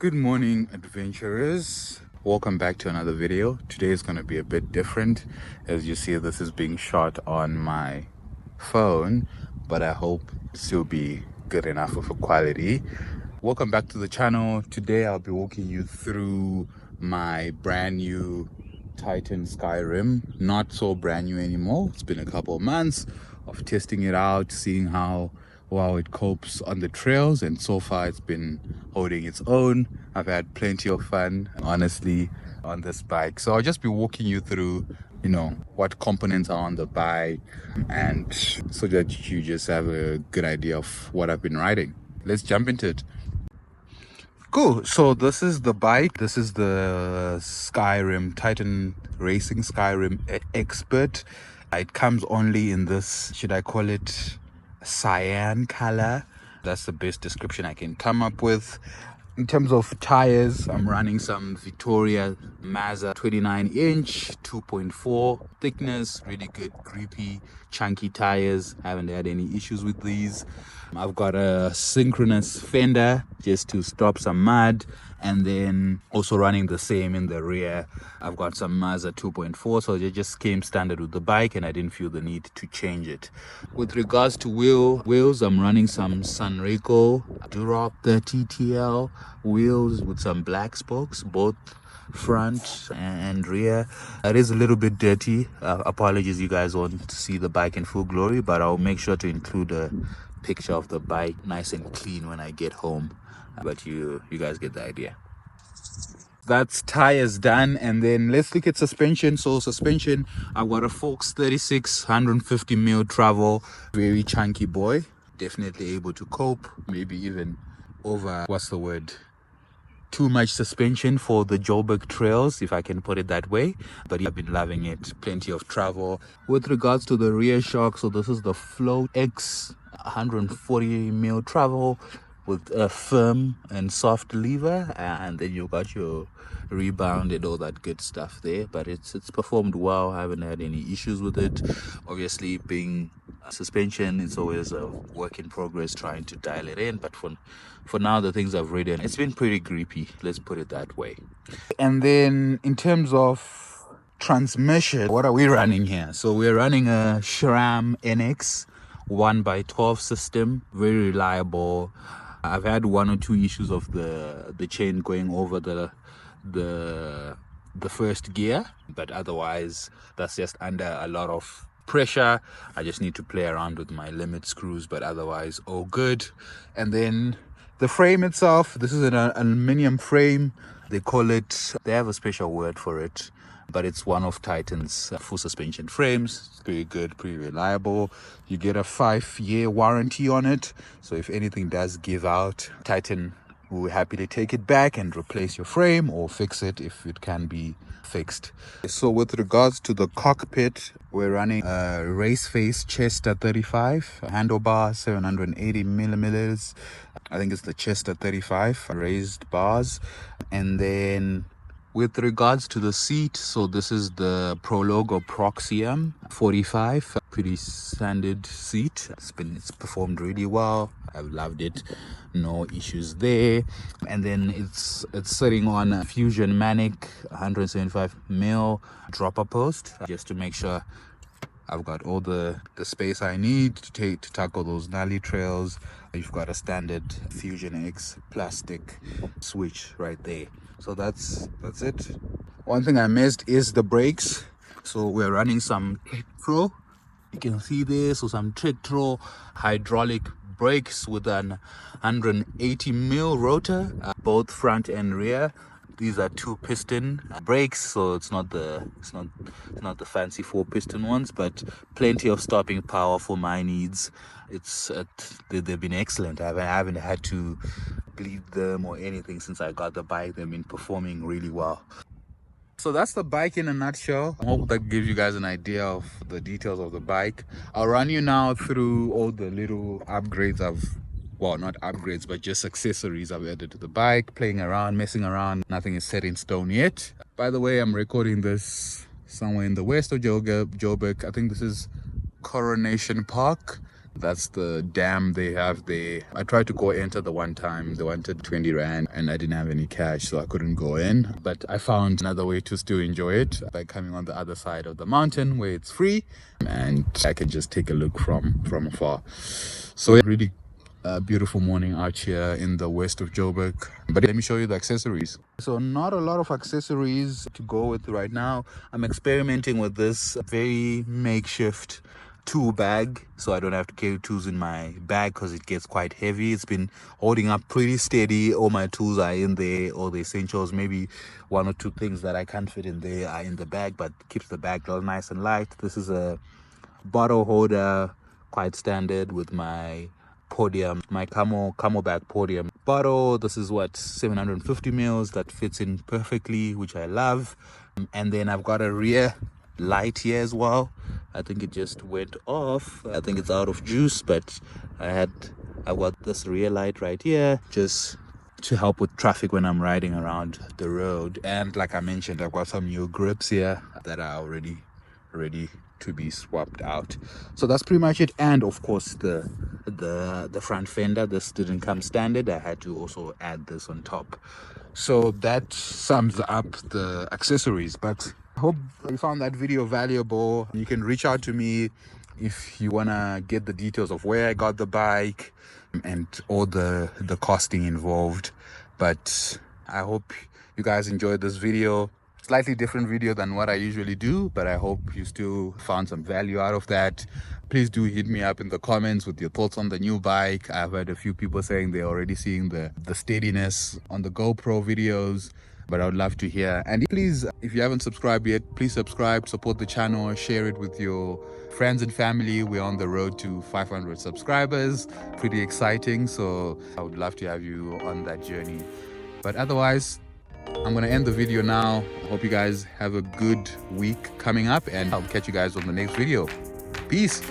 Good morning, adventurers. Welcome back to another video. Today is going to be a bit different. As you see, this is being shot on my phone, but I hope it still be good enough of a quality. Welcome back to the channel. Today I'll be walking you through my brand new Titan Skyrim. Not so brand new anymore. It's been a couple of months of testing it out, seeing how it copes on the trails, and so far it's been holding its own. I've had plenty of fun, honestly, on this bike. So I'll just be walking you through, what components are on the bike, and so that you just have a good idea of what I've been riding. Let's jump into it. Cool. So this is the bike. This is the Titan Racing Skyrim Expert. It comes only in this, should I call it, cyan color. That's the best description I can come up with. In terms of tires, I'm running some Victoria Mazda 29-inch 2.4 thickness, really good grippy chunky tires. I haven't had any issues with these. I've got a synchronous fender just to stop some mud, and then also running the same in the rear. I've got some Mazda 2.4, so it just came standard with the bike and I didn't feel the need to change it. With regards to wheels, I'm running some Sunreco Durop 30 TL wheels with some black spokes, both front and rear. It is a little bit dirty. Apologies, you guys won't see the bike in full glory, but I'll make sure to include a picture of the bike nice and clean when I get home. But you guys get the idea. That's tires done, and then let's look at suspension. So suspension, I've got a Fox 36 150mm travel, very chunky boy, definitely able to cope, maybe even over, too much suspension for the Joburg Trails, if I can put it that way. But I've been loving it. Plenty of travel. With regards to the rear shock, so this is the Float X 140mm travel with a firm and soft lever, and then you got your rebound and all that good stuff there. But it's performed well. I haven't had any issues with it. Obviously, being suspension, it's always a work in progress trying to dial it in, but for now, the things I've ridden, it's been pretty grippy, let's put it that way. And then in terms of transmission, what are we running here? So we're running a SRAM NX 1x12 system, very reliable. I've had one or two issues of the chain going over the first gear, but otherwise that's just under a lot of pressure. I just need to play around with my limit screws, but otherwise all good. And then the frame itself, this is an aluminum frame. They have a special word for it, but it's one of Titan's full suspension frames. It's pretty good, pretty reliable. You get a 5-year warranty on it, so if anything does give out, Titan will happily take it back and replace your frame or fix it if it can be fixed. So with regards to the cockpit, we're running a race face Chester 35 handlebar 780mm. I think it's the Chester 35 raised bars. And then with regards to the seat, so this is the Prologo Proxium 45, pretty standard seat. It's performed really well. I've loved it, no issues there. And then it's sitting on a Fusion Manic 175mm dropper post, just to make sure I've got all the space I need to tackle those gnarly trails. You've got a standard Fusion X plastic switch right there. So that's it. One thing I missed is the brakes. So we're running some Tektro. You can see there, so some Tektro hydraulic brakes with an 180mm rotor, both front and rear. These are 2-piston brakes, so it's not the fancy 4-piston ones, but plenty of stopping power for my needs. They've been excellent. I haven't had to bleed them or anything since I got the bike. They've been performing really well. So that's the bike in a nutshell. I hope that gives you guys an idea of the details of the bike. I'll run you now through all the little upgrades not upgrades, but just accessories I've added to the bike, playing around, messing around. Nothing is set in stone yet. By the way, I'm recording this somewhere in the west of Joburg. I think this is Coronation Park. That's the dam they have there. I tried to go enter the one time. They wanted 20 Rand and I didn't have any cash, so I couldn't go in. But I found another way to still enjoy it by coming on the other side of the mountain where it's free and I can just take a look from afar. So yeah, really beautiful morning out here in the west of Joburg. But let me show you the accessories. So not a lot of accessories to go with right now. I'm experimenting with this very makeshift tool bag, so I don't have to carry tools in my bag because it gets quite heavy. It's been holding up pretty steady. All my tools are in there, all the essentials. Maybe one or two things that I can't fit in there are in the bag, but keeps the bag all nice and light. This is a bottle holder, quite standard, with my podium, my camelback podium bottle. This is what, 750 mils, that fits in perfectly, which I love. And then I've got a rear light here as well. I think it just went off. I think it's out of juice, but I've got this rear light right here just to help with traffic when I'm riding around the road. And like I mentioned, I've got some new grips here that are already ready to be swapped out. So that's pretty much it. And of course the front fender, this didn't come standard. I had to also add this on top. So that sums up the accessories. But I hope you found that video valuable. You can reach out to me if you want to get the details of where I got the bike and all the costing involved. But I hope you guys enjoyed this video. Slightly different video than what I usually do, but I hope you still found some value out of that. Please do hit me up in the comments with your thoughts on the new bike. I've heard a few people saying they're already seeing the steadiness on the GoPro videos, but I would love to hear. And please, if you haven't subscribed yet, please subscribe, support the channel, share it with your friends and family. We're on the road to 500 subscribers. Pretty exciting, so I would love to have you on that journey. But otherwise, I'm going to end the video now. I hope you guys have a good week coming up, and I'll catch you guys on the next video. Peace.